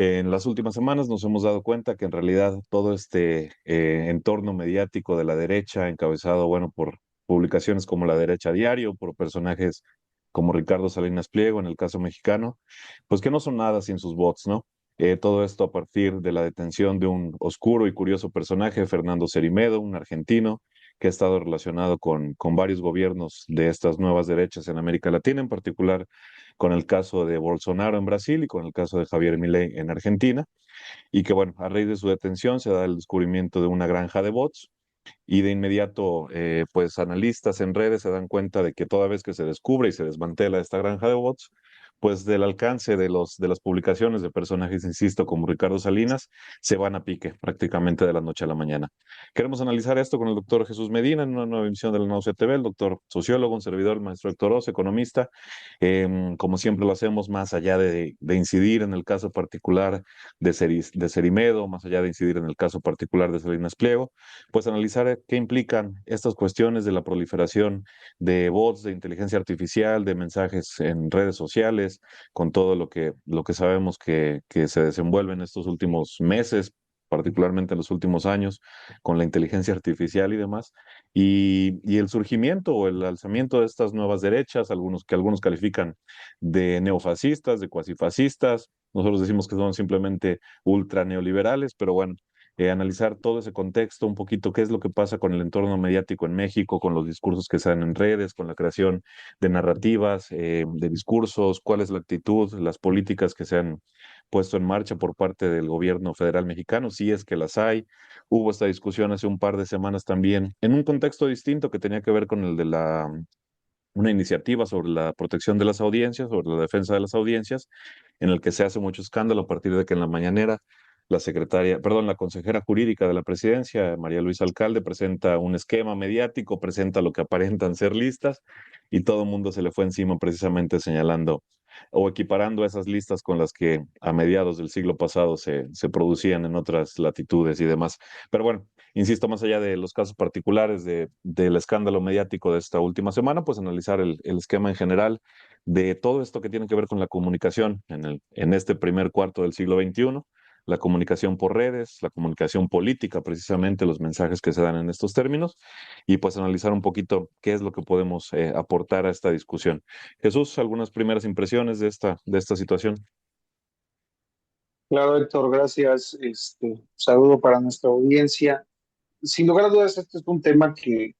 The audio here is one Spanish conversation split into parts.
En las últimas semanas nos hemos dado cuenta que en realidad todo este entorno mediático de la derecha, encabezado, bueno, por publicaciones como La Derecha Diario, por personajes como Ricardo Salinas Pliego en el caso mexicano, pues que no son nada sin sus bots, ¿no? Todo esto a partir de la detención de un oscuro y curioso personaje, Fernando Cerimedo, un argentino que ha estado relacionado con varios gobiernos de estas nuevas derechas en América Latina, en particular con el caso de Bolsonaro en Brasil y con el caso de Javier Milei en Argentina, y que bueno, a raíz de su detención se da el descubrimiento de una granja de bots y de inmediato pues analistas en redes se dan cuenta de que toda vez que se descubre y se desmantela esta granja de bots, pues del alcance de las publicaciones de personajes, insisto, como Ricardo Salinas, se van a pique prácticamente de la noche a la mañana. Queremos analizar esto con el doctor Jesús Medina en una nueva emisión de la Naucia TV, el doctor sociólogo, un servidor, el maestro Héctor Oz, economista. Como siempre lo hacemos, más allá de incidir en el caso particular de Cerimedo, más allá de incidir en el caso particular de Salinas Pliego, pues analizar qué implican estas cuestiones de la proliferación de bots, de inteligencia artificial, de mensajes en redes sociales, con todo lo que sabemos que se desenvuelve en estos últimos meses, particularmente en los últimos años, con la inteligencia artificial y demás, y el surgimiento o el alzamiento de estas nuevas derechas, algunos califican de neofascistas, de cuasifascistas, nosotros decimos que son simplemente ultra neoliberales, pero bueno, analizar todo ese contexto, un poquito qué es lo que pasa con el entorno mediático en México, con los discursos que se dan en redes, con la creación de narrativas, de discursos, cuál es la actitud, las políticas que se han puesto en marcha por parte del gobierno federal mexicano, si es que las hay. Hubo esta discusión hace un par de semanas también, en un contexto distinto que tenía que ver con el de una iniciativa sobre la protección de las audiencias, sobre la defensa de las audiencias, en el que se hace mucho escándalo a partir de que en la mañanera la consejera jurídica de la presidencia, María Luisa Alcalde, presenta un esquema mediático, presenta lo que aparentan ser listas, y todo el mundo se le fue encima precisamente señalando o equiparando esas listas con las que a mediados del siglo pasado se producían en otras latitudes y demás. Pero bueno, insisto, más allá de los casos particulares del escándalo mediático de esta última semana, pues analizar el esquema en general de todo esto que tiene que ver con la comunicación en este primer cuarto del siglo XXI, la comunicación por redes, la comunicación política, precisamente los mensajes que se dan en estos términos, y pues analizar un poquito qué es lo que podemos aportar a esta discusión. Jesús, algunas primeras impresiones de esta situación. Claro, Héctor, gracias. Saludo para nuestra audiencia. Sin lugar a dudas, este es un tema que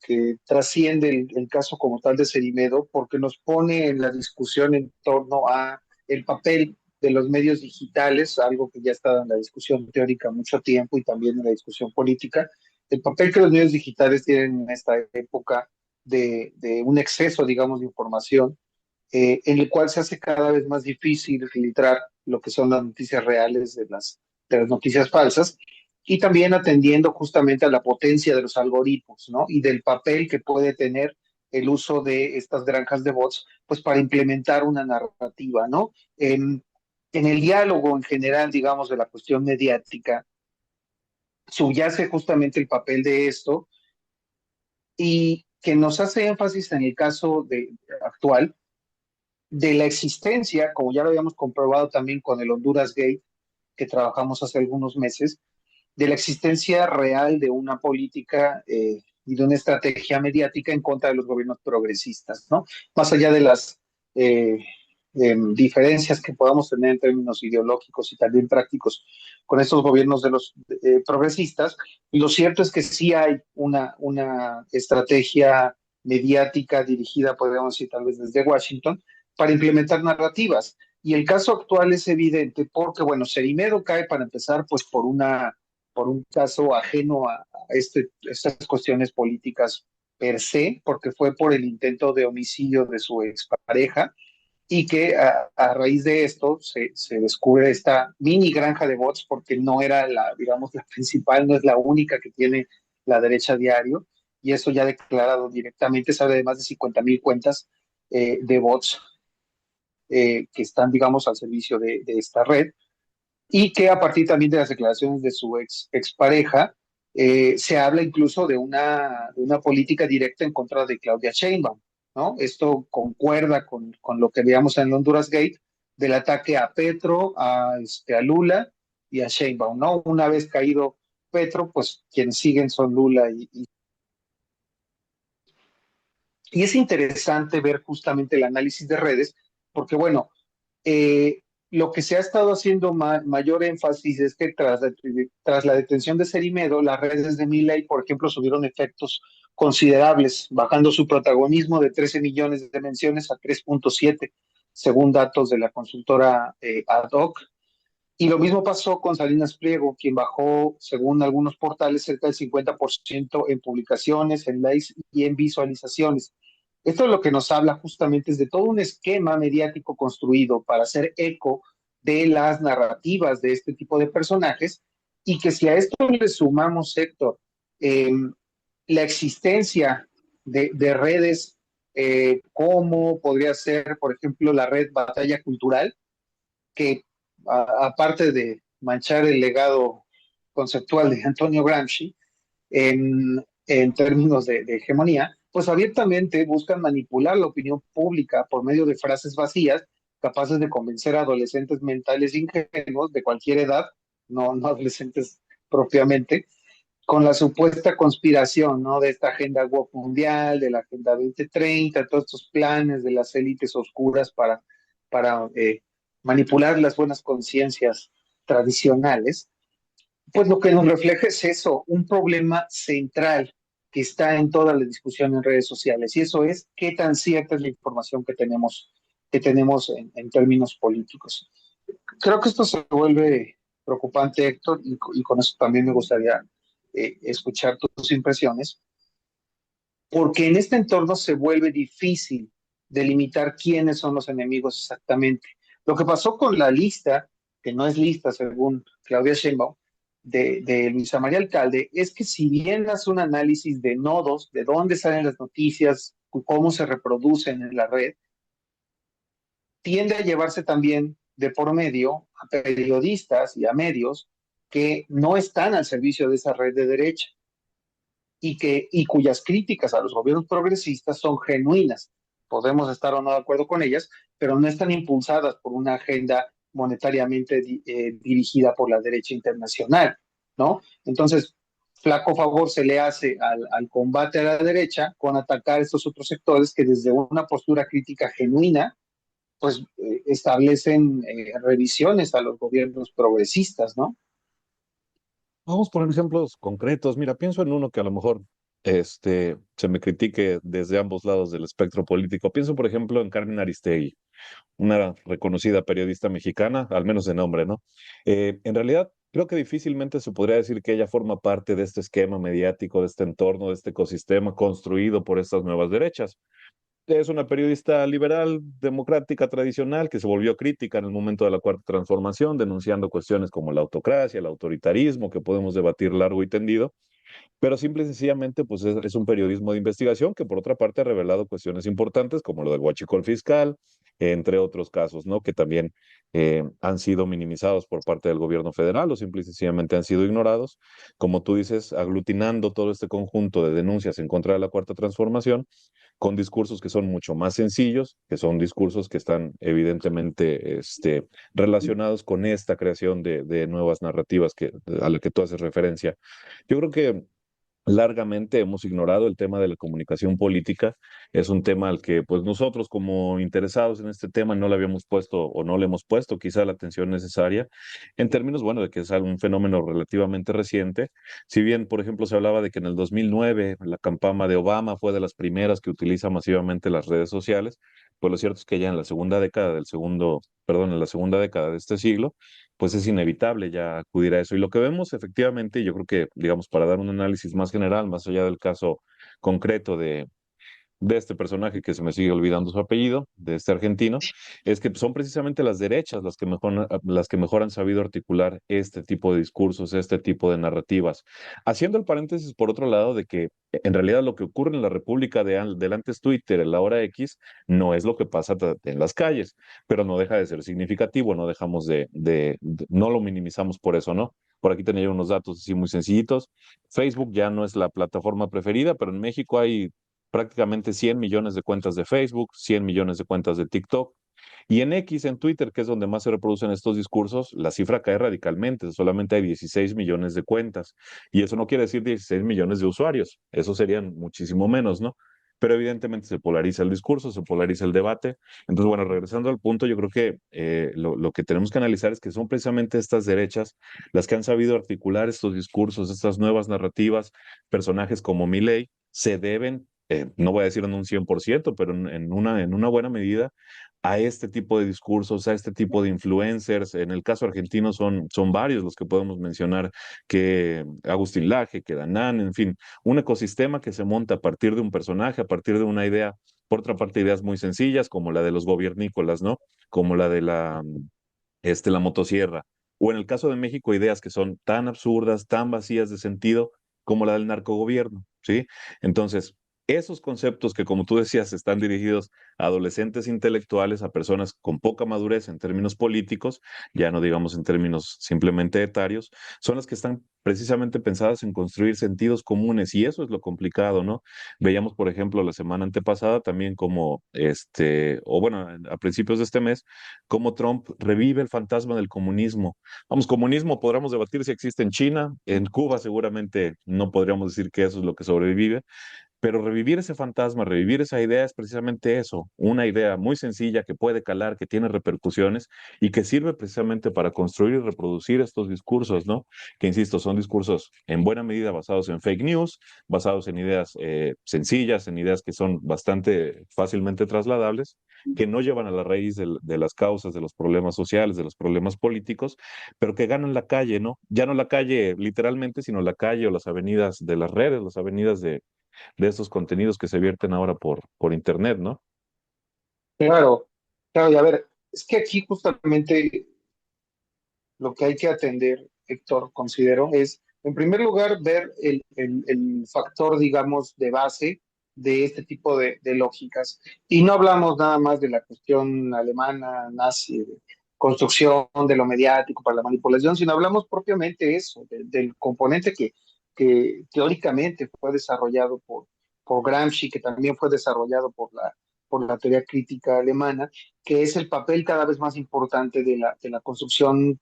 trasciende el caso como tal de Cerimedo, porque nos pone en la discusión en torno a el papel de los medios digitales, algo que ya está en la discusión teórica mucho tiempo y también en la discusión política, el papel que los medios digitales tienen en esta época de un exceso, digamos, de información, en el cual se hace cada vez más difícil filtrar lo que son las noticias reales de las noticias falsas, y también atendiendo justamente a la potencia de los algoritmos, ¿no? Y del papel que puede tener el uso de estas granjas de bots, pues para implementar una narrativa, ¿no? En el diálogo en general, digamos, de la cuestión mediática, subyace justamente el papel de esto y que nos hace énfasis en el caso actual de la existencia, como ya lo habíamos comprobado también con el Honduras Gate, que trabajamos hace algunos meses, de la existencia real de una política y de una estrategia mediática en contra de los gobiernos progresistas, ¿no? Más allá de las eh, diferencias que podamos tener en términos ideológicos y también prácticos con estos gobiernos de los progresistas, lo cierto es que sí hay una estrategia mediática dirigida, podríamos decir, tal vez desde Washington, para implementar narrativas. Y el caso actual es evidente porque, bueno, Cerimedo cae para empezar, pues por un caso ajeno a estas cuestiones políticas per se, porque fue por el intento de homicidio de su expareja, y que a raíz de esto se descubre esta mini granja de bots, porque no era la, digamos, la principal, no es la única que tiene la derecha diario, y eso ya declarado directamente, sabe de más de 50,000 cuentas de bots que están, digamos, al servicio de esta red, y que a partir también de las declaraciones de su expareja, se habla incluso de una política directa en contra de Claudia Sheinbaum, ¿no? Esto concuerda con lo que veíamos en el Honduras Gate, del ataque a Petro, a Lula y a Sheinbaum, ¿no? Una vez caído Petro, pues quienes siguen son Lula y es interesante ver justamente el análisis de redes, porque bueno, lo que se ha estado haciendo mayor énfasis es que tras la detención de Cerimedo, las redes de Milei, por ejemplo, subieron efectos considerables, bajando su protagonismo de 13 millones de menciones a 3.7, según datos de la consultora Ad hoc. Y lo mismo pasó con Salinas Pliego, quien bajó, según algunos portales, cerca del 50% en publicaciones, en likes y en visualizaciones. Esto es lo que nos habla justamente es de todo un esquema mediático construido para hacer eco de las narrativas de este tipo de personajes y que si a esto le sumamos, Héctor, eh, la existencia de redes como podría ser, por ejemplo, la red Batalla Cultural, que aparte de manchar el legado conceptual de Antonio Gramsci en términos de hegemonía, pues abiertamente buscan manipular la opinión pública por medio de frases vacías, capaces de convencer a adolescentes mentales ingenuos de cualquier edad, no adolescentes propiamente, con la supuesta conspiración, ¿no? De esta agenda woke mundial, de la agenda 2030, todos estos planes de las élites oscuras para manipular las buenas conciencias tradicionales, pues lo que nos refleja es eso, un problema central que está en toda la discusión en redes sociales, y eso es qué tan cierta es la información que tenemos en términos políticos. Creo que esto se vuelve preocupante, Héctor, y con eso también me gustaría escuchar tus impresiones, porque en este entorno se vuelve difícil delimitar quiénes son los enemigos exactamente. Lo que pasó con la lista, que no es lista según Claudia Sheinbaum, de Luisa María Alcalde, es que si bien hace un análisis de nodos, de dónde salen las noticias, cómo se reproducen en la red, tiende a llevarse también de por medio a periodistas y a medios que no están al servicio de esa red de derecha y cuyas críticas a los gobiernos progresistas son genuinas. Podemos estar o no de acuerdo con ellas, pero no están impulsadas por una agenda monetariamente dirigida por la derecha internacional, ¿no? Entonces, flaco favor se le hace al combate a la derecha con atacar estos otros sectores que desde una postura crítica genuina pues establecen revisiones a los gobiernos progresistas, ¿no? Vamos a poner ejemplos concretos. Mira, pienso en uno que a lo mejor se me critique desde ambos lados del espectro político. Pienso, por ejemplo, en Carmen Aristegui, una reconocida periodista mexicana, al menos de nombre, ¿no? En realidad, creo que difícilmente se podría decir que ella forma parte de este esquema mediático, de este entorno, de este ecosistema construido por estas nuevas derechas. Es una periodista liberal, democrática, tradicional, que se volvió crítica en el momento de la Cuarta Transformación, denunciando cuestiones como la autocracia, el autoritarismo, que podemos debatir largo y tendido, pero simple y sencillamente, pues es un periodismo de investigación que por otra parte ha revelado cuestiones importantes como lo del huachicol fiscal, entre otros casos, ¿no? Que también han sido minimizados por parte del gobierno federal o simple y sencillamente han sido ignorados. Como tú dices, aglutinando todo este conjunto de denuncias en contra de la Cuarta Transformación con discursos que son mucho más sencillos, que son discursos que están evidentemente relacionados con esta creación de nuevas narrativas a la que tú haces referencia. Yo creo que largamente hemos ignorado el tema de la comunicación política. Es un tema al que pues nosotros como interesados en este tema no le habíamos puesto o no le hemos puesto quizá la atención necesaria en términos, bueno, de que es un fenómeno relativamente reciente. Si bien, por ejemplo, se hablaba de que en el 2009 la campaña de Obama fue de las primeras que utiliza masivamente las redes sociales, pues lo cierto es que ya en la segunda década en la segunda década de este siglo, pues es inevitable ya acudir a eso. Y lo que vemos efectivamente, yo creo que, digamos, para dar un análisis más general, más allá del caso concreto de este personaje que se me sigue olvidando su apellido, de este argentino, es que son precisamente las derechas las que mejor han sabido articular este tipo de discursos, este tipo de narrativas. Haciendo el paréntesis, por otro lado, de que en realidad lo que ocurre en la República del antes Twitter, en la hora X, no es lo que pasa en las calles, pero no deja de ser significativo, no dejamos no lo minimizamos por eso, ¿no? Por aquí tenía unos datos así muy sencillitos. Facebook ya no es la plataforma preferida, pero en México hay prácticamente 100 millones de cuentas de Facebook, 100 millones de cuentas de TikTok. Y en X, en Twitter, que es donde más se reproducen estos discursos, la cifra cae radicalmente, solamente hay 16 millones de cuentas. Y eso no quiere decir 16 millones de usuarios, eso serían muchísimo menos, ¿no? Pero evidentemente se polariza el discurso, se polariza el debate. Entonces, bueno, regresando al punto, yo creo que lo que tenemos que analizar es que son precisamente estas derechas las que han sabido articular estos discursos, estas nuevas narrativas, personajes como Milei, se deben, no voy a decir en un 100%, pero en una buena medida a este tipo de discursos, a este tipo de influencers. En el caso argentino son varios los que podemos mencionar, que Agustín Laje, que Danán, en fin, un ecosistema que se monta a partir de un personaje, a partir de una idea. Por otra parte, ideas muy sencillas, como la de los gobiernícolas, ¿no? Como la de la motosierra. O en el caso de México, ideas que son tan absurdas, tan vacías de sentido, como la del narcogobierno, ¿sí? Entonces, esos conceptos que, como tú decías, están dirigidos a adolescentes intelectuales, a personas con poca madurez en términos políticos, ya no digamos en términos simplemente etarios, son las que están precisamente pensadas en construir sentidos comunes, y eso es lo complicado, ¿no? Veíamos, por ejemplo, la semana antepasada también como, o bueno, a principios de este mes, cómo Trump revive el fantasma del comunismo. Vamos, comunismo podríamos debatir si existe en China, en Cuba seguramente no podríamos decir que eso es lo que sobrevive, pero revivir ese fantasma, revivir esa idea es precisamente eso, una idea muy sencilla que puede calar, que tiene repercusiones y que sirve precisamente para construir y reproducir estos discursos, ¿no? Que, insisto, son discursos en buena medida basados en fake news, basados en ideas sencillas, en ideas que son bastante fácilmente trasladables, que no llevan a la raíz de las causas, de los problemas sociales, de los problemas políticos, pero que ganan la calle, ¿no? Ya no la calle literalmente, sino la calle o las avenidas de las redes, las avenidas de estos contenidos que se vierten ahora por internet, ¿no? Claro, claro, y a ver, es que aquí justamente lo que hay que atender, Héctor, considero, es, en primer lugar, ver el factor, digamos, de base de este tipo de lógicas. Y no hablamos nada más de la cuestión alemana, nazi, de construcción de lo mediático para la manipulación, sino hablamos propiamente eso, del componente que teóricamente fue desarrollado por Gramsci, que también fue desarrollado por la teoría crítica alemana, que es el papel cada vez más importante de la construcción,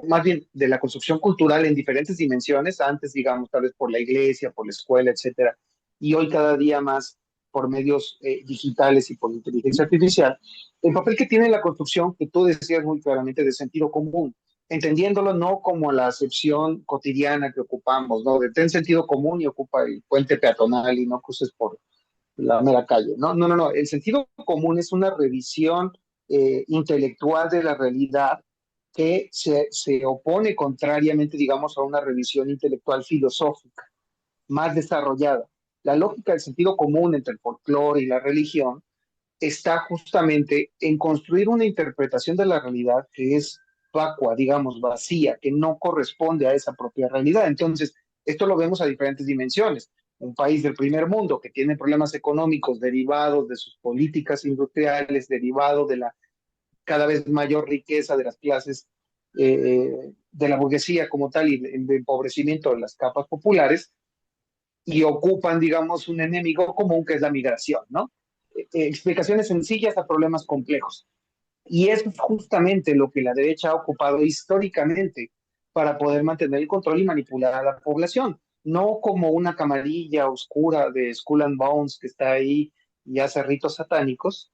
más bien de la construcción cultural en diferentes dimensiones, antes, digamos, tal vez por la iglesia, por la escuela, etcétera, y hoy cada día más por medios digitales y por inteligencia artificial, el papel que tiene la construcción, que tú decías muy claramente, de sentido común, entendiéndolo no como la acepción cotidiana que ocupamos, ¿no? De ten sentido común y ocupa el puente peatonal y no cruces por la mera calle. No, no, no, no. El sentido común es una revisión intelectual de la realidad que se opone contrariamente, digamos, a una revisión intelectual filosófica más desarrollada. La lógica del sentido común entre el folclore y la religión está justamente en construir una interpretación de la realidad que es vacua, digamos, vacía, que no corresponde a esa propia realidad. Entonces, esto lo vemos a diferentes dimensiones. Un país del primer mundo que tiene problemas económicos derivados de sus políticas industriales, derivado de la cada vez mayor riqueza de las clases de la burguesía como tal y el empobrecimiento de las capas populares, y ocupan, digamos, un enemigo común que es la migración, ¿no? Explicaciones sencillas a problemas complejos. Y es justamente lo que la derecha ha ocupado históricamente para poder mantener el control y manipular a la población, no como una camarilla oscura de Skull and Bones que está ahí y hace ritos satánicos,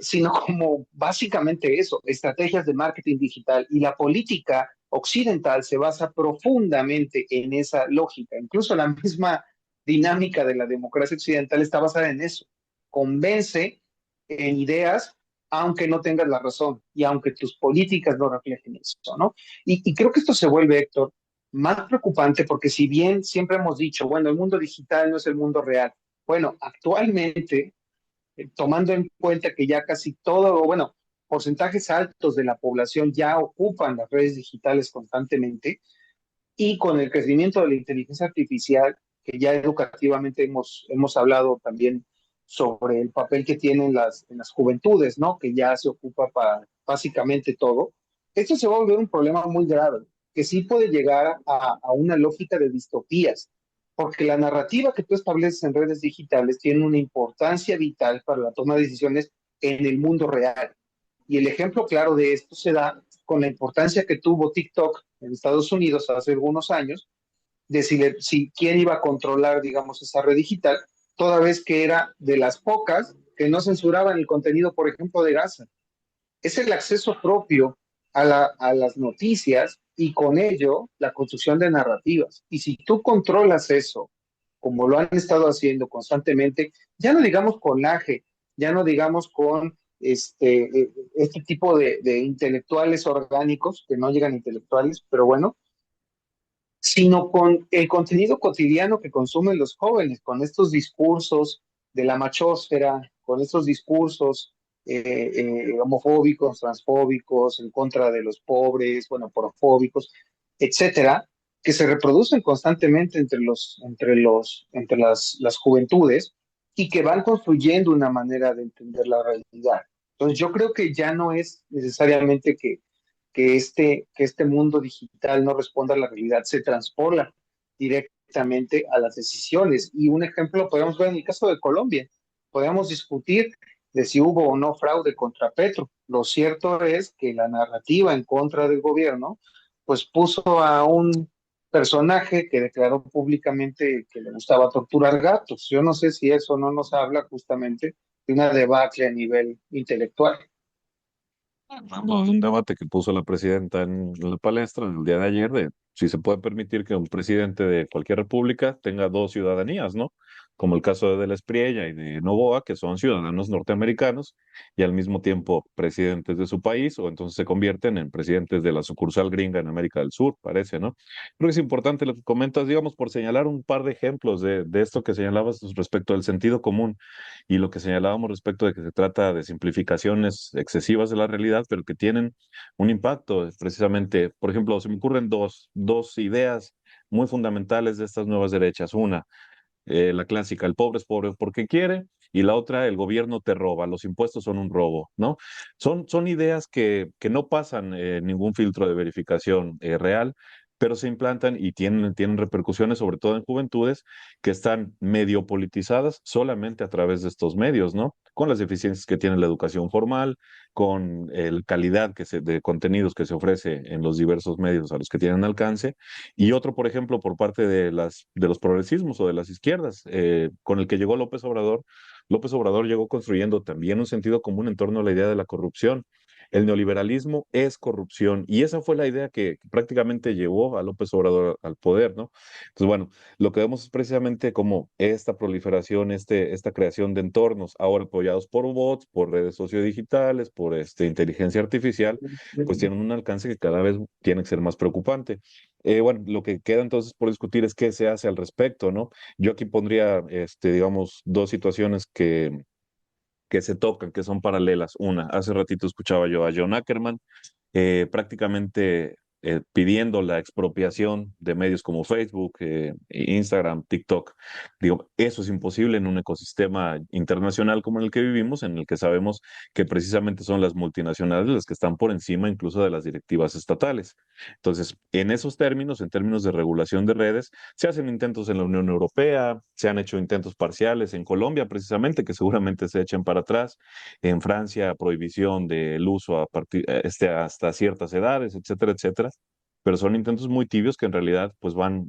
sino como básicamente eso, estrategias de marketing digital, y la política occidental se basa profundamente en esa lógica. Incluso la misma dinámica de la democracia occidental está basada en eso. Convence en ideas aunque no tengas la razón y aunque tus políticas no reflejen eso, ¿no? Y creo que esto se vuelve, Héctor, más preocupante porque si bien siempre hemos dicho, bueno, el mundo digital no es el mundo real, bueno, actualmente, tomando en cuenta que ya casi todo, bueno, porcentajes altos de la población ya ocupan las redes digitales constantemente, y con el crecimiento de la inteligencia artificial, que ya educativamente hemos hablado también sobre el papel que tienen en las juventudes, ¿no? Que ya se ocupa para básicamente todo. Esto se va a volver un problema muy grave, que sí puede llegar a una lógica de distopías, porque la narrativa que tú estableces en redes digitales tiene una importancia vital para la toma de decisiones en el mundo real. Y el ejemplo claro de esto se da con la importancia que tuvo TikTok en Estados Unidos hace algunos años, de si quién iba a controlar, digamos, esa red digital, toda vez que era de las pocas que no censuraban el contenido, por ejemplo, de Gaza. Es el acceso propio a las noticias y con ello la construcción de narrativas. Y si tú controlas eso, como lo han estado haciendo constantemente, ya no digamos con laje, ya no digamos con este tipo de intelectuales orgánicos, que no llegan intelectuales, pero bueno, sino con el contenido cotidiano que consumen los jóvenes, con estos discursos de la machósfera, con estos discursos homofóbicos, transfóbicos, en contra de los pobres, bueno, porofóbicos, etcétera, que se reproducen constantemente entre las juventudes y que van construyendo una manera de entender la realidad. Entonces, yo creo que ya no es necesariamente que este mundo digital no responda a la realidad, se transpola directamente a las decisiones. Y un ejemplo podemos ver en el caso de Colombia. Podemos discutir de si hubo o no fraude contra Petro. Lo cierto es que la narrativa en contra del gobierno, pues puso a un personaje que declaró públicamente que le gustaba torturar gatos. Yo no sé si eso no nos habla justamente de una debacle a nivel intelectual. Vamos, un debate que puso la presidenta en la palestra el día de ayer de si se puede permitir que un presidente de cualquier república tenga dos ciudadanías, ¿no? Como el caso de Del Espriella y de Noboa, que son ciudadanos norteamericanos y al mismo tiempo presidentes de su país, o entonces se convierten en presidentes de la sucursal gringa en América del Sur, parece, ¿no? Creo que es importante lo que comentas, digamos, por señalar un par de ejemplos de esto que señalabas respecto al sentido común y lo que señalábamos respecto de que se trata de simplificaciones excesivas de la realidad, pero que tienen un impacto, precisamente. Por ejemplo, se me ocurren dos ideas muy fundamentales de estas nuevas derechas. Una, la clásica, el pobre es pobre porque quiere, y la otra, el gobierno te roba, los impuestos son un robo, ¿no? Son ideas que no pasan ningún filtro de verificación real, pero se implantan y tienen repercusiones, sobre todo en juventudes, que están medio politizadas solamente a través de estos medios, ¿no? Con las deficiencias que tiene la educación formal, con la calidad de contenidos que se ofrece en los diversos medios a los que tienen alcance, y otro, por ejemplo, por parte de los progresismos o de las izquierdas, con el que llegó López Obrador. López Obrador llegó construyendo también un sentido común en torno a la idea de la corrupción. El neoliberalismo es corrupción y esa fue la idea que prácticamente llevó a López Obrador al poder, ¿no? Entonces, bueno, lo que vemos es precisamente como esta proliferación, esta creación de entornos ahora apoyados por bots, por redes sociodigitales, por inteligencia artificial, pues tienen un alcance que cada vez tiene que ser más preocupante. Bueno, lo que queda entonces por discutir es qué se hace al respecto, ¿no? Yo aquí pondría, digamos, dos situaciones que se tocan, que son paralelas. Una, hace ratito escuchaba yo a John Ackerman, prácticamente pidiendo la expropiación de medios como Facebook, Instagram, TikTok. Digo, eso es imposible en un ecosistema internacional como en el que vivimos, en el que sabemos que precisamente son las multinacionales las que están por encima incluso de las directivas estatales. Entonces, en esos términos, en términos de regulación de redes, se hacen intentos en la Unión Europea, se han hecho intentos parciales en Colombia, precisamente, que seguramente se echen para atrás. En Francia, prohibición del uso a partir, hasta ciertas edades, etcétera, etcétera. Pero son intentos muy tibios que en realidad pues van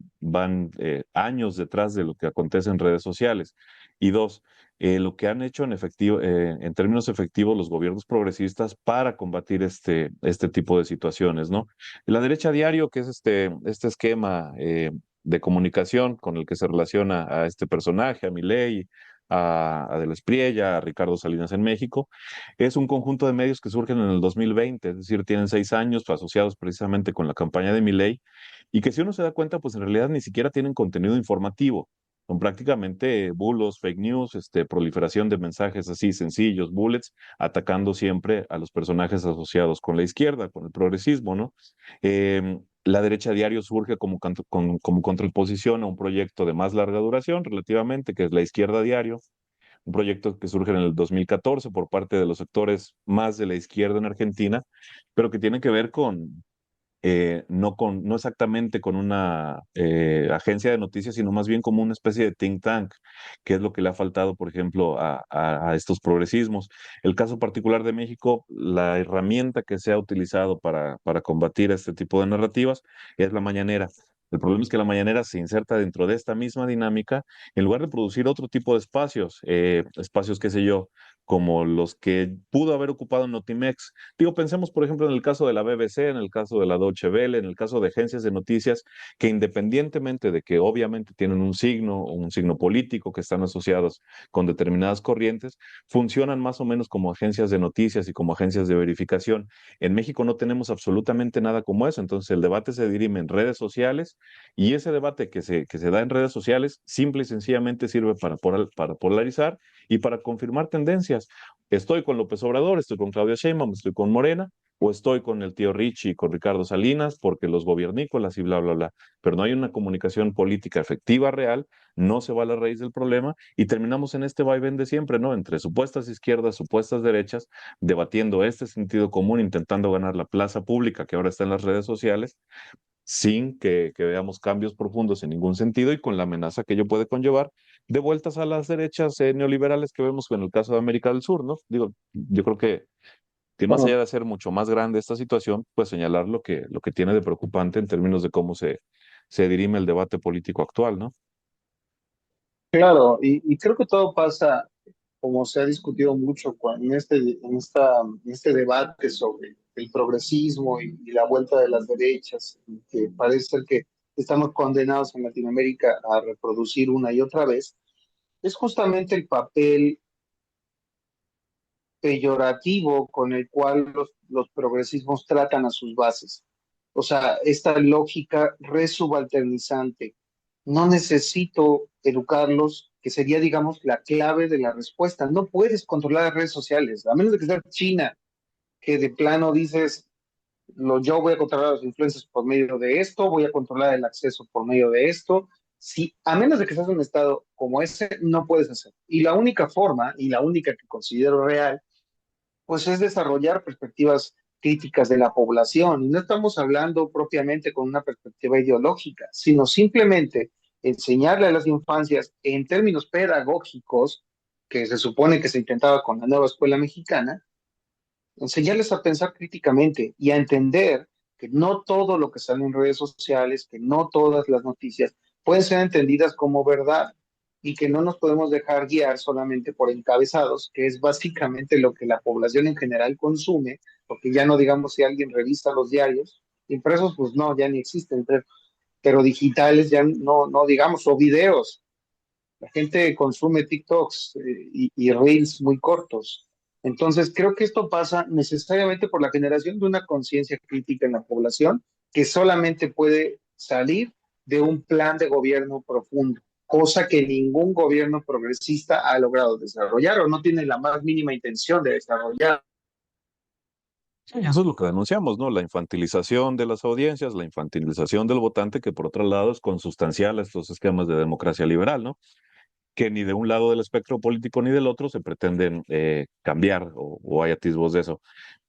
años detrás de lo que acontece en redes sociales. Y dos, lo que han hecho en efectivo, en términos efectivos los gobiernos progresistas para combatir este tipo de situaciones, ¿no? La derecha diario, que es este esquema de comunicación con el que se relaciona a este personaje, a Milei, a Del Espriella, a Ricardo Salinas en México, es un conjunto de medios que surgen en el 2020, es decir, tienen 6 años asociados precisamente con la campaña de Milei, y que si uno se da cuenta, pues en realidad ni siquiera tienen contenido informativo. Son prácticamente bulos, fake news, proliferación de mensajes así sencillos, bullets, atacando siempre a los personajes asociados con la izquierda, con el progresismo, ¿no? La derecha diario surge como contraposición a un proyecto de más larga duración relativamente, que es la izquierda diario, un proyecto que surge en el 2014 por parte de los sectores más de la izquierda en Argentina, pero que tiene que ver no exactamente con una agencia de noticias, sino más bien como una especie de think tank, que es lo que le ha faltado, por ejemplo, a estos progresismos. El caso particular de México, la herramienta que se ha utilizado para combatir este tipo de narrativas es la mañanera. El problema es que la mañanera se inserta dentro de esta misma dinámica en lugar de producir otro tipo de espacios, espacios, qué sé yo, como los que pudo haber ocupado Notimex. Digo, pensemos, por ejemplo, en el caso de la BBC, en el caso de la Deutsche Welle, en el caso de agencias de noticias, que independientemente de que obviamente tienen un signo político, que están asociados con determinadas corrientes, funcionan más o menos como agencias de noticias y como agencias de verificación. En México no tenemos absolutamente nada como eso, entonces el debate se dirime en redes sociales y ese debate que se da en redes sociales simple y sencillamente sirve para polarizar y para confirmar tendencias. Estoy con López Obrador, estoy con Claudia Sheinbaum, estoy con Morena, o estoy con el tío Richie y con Ricardo Salinas porque los gobiernícolas y bla, bla, bla. Pero no hay una comunicación política efectiva, real, no se va a la raíz del problema y terminamos en este vaivén de siempre, ¿no? Entre supuestas izquierdas, supuestas derechas, debatiendo este sentido común, intentando ganar la plaza pública que ahora está en las redes sociales, sin que veamos cambios profundos en ningún sentido y con la amenaza que ello puede conllevar de vueltas a las derechas neoliberales que vemos en el caso de América del Sur, ¿no? Digo, yo creo que más allá Bueno, de hacer mucho más grande esta situación, pues señalar lo que tiene de preocupante en términos de cómo se dirime el debate político actual, ¿no? claro, y creo que todo pasa, como se ha discutido mucho en este debate sobre el progresismo y la vuelta de las derechas, y que parece ser que estamos condenados en Latinoamérica a reproducir una y otra vez, es justamente el papel peyorativo con el cual los progresismos tratan a sus bases. O sea, esta lógica resubalternizante. No necesito educarlos, que sería, digamos, la clave de la respuesta. No puedes controlar las redes sociales, a menos de que sea China, que de plano dices, yo voy a controlar a los influencers por medio de esto, voy a controlar el acceso por medio de esto. Si, a menos de que seas un estado como ese, no puedes hacer. Y la única forma, y la única que considero real, pues es desarrollar perspectivas críticas de la población. Y no estamos hablando propiamente con una perspectiva ideológica, sino simplemente enseñarle a las infancias en términos pedagógicos, que se supone que se intentaba con la nueva escuela mexicana, enseñarles a pensar críticamente y a entender que no todo lo que sale en redes sociales, que no todas las noticias pueden ser entendidas como verdad y que no nos podemos dejar guiar solamente por encabezados, que es básicamente lo que la población en general consume, porque ya no digamos si alguien revisa los diarios, impresos pues no, ya ni existen, pero digitales ya no, no digamos, o videos. La gente consume TikToks y Reels muy cortos. Entonces, creo que esto pasa necesariamente por la generación de una conciencia crítica en la población que solamente puede salir de un plan de gobierno profundo, cosa que ningún gobierno progresista ha logrado desarrollar o no tiene la más mínima intención de desarrollar. Sí, eso es lo que denunciamos, ¿no? La infantilización de las audiencias, la infantilización del votante, que por otro lado es consustancial a estos esquemas de democracia liberal, ¿no? Que ni de un lado del espectro político ni del otro se pretenden cambiar o hay atisbos de eso.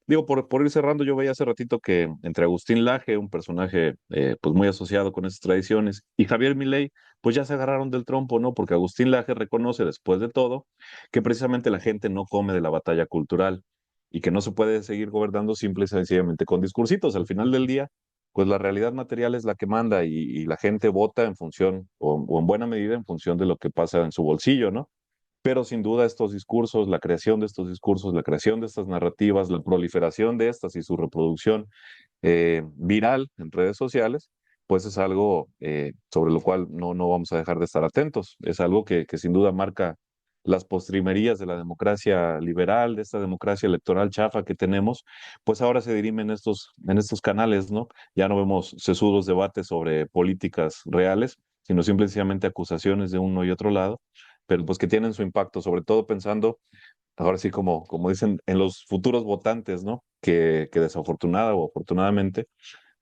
Digo, por ir cerrando, yo veía hace ratito que entre Agustín Laje, un personaje pues muy asociado con esas tradiciones, y Javier Milei, pues ya se agarraron del trompo, ¿no? Porque Agustín Laje reconoce después de todo que precisamente la gente no come de la batalla cultural y que no se puede seguir gobernando simple y sencillamente con discursitos. Al final del día, pues la realidad material es la que manda y la gente vota en función o en buena medida en función de lo que pasa en su bolsillo, ¿no? Pero sin duda estos discursos, la creación de estos discursos, la creación de estas narrativas, la proliferación de estas y su reproducción viral en redes sociales, pues es algo sobre lo cual no vamos a dejar de estar atentos. Es algo que sin duda marca las postrimerías de la democracia liberal, de esta democracia electoral chafa que tenemos, pues ahora se dirimen en estos canales, ¿no? Ya no vemos sesudos debates sobre políticas reales, sino simplemente acusaciones de uno y otro lado, pero pues que tienen su impacto, sobre todo pensando, ahora sí como dicen, en los futuros votantes, ¿no? Que desafortunada o afortunadamente,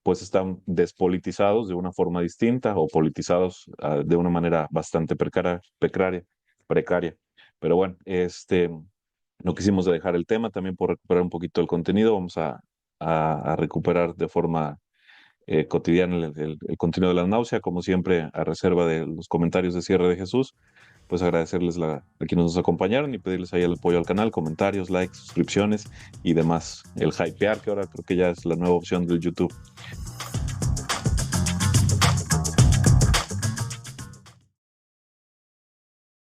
pues están despolitizados de una forma distinta o politizados de una manera bastante precaria. Pero bueno, no quisimos dejar el tema también por recuperar un poquito el contenido, vamos a recuperar de forma cotidiana el contenido de la náusea, como siempre, a reserva de los comentarios de cierre de Jesús. Pues agradecerles a quienes nos acompañaron y pedirles ahí el apoyo al canal, comentarios, likes, suscripciones y demás. El hypear, que ahora creo que ya es la nueva opción del YouTube.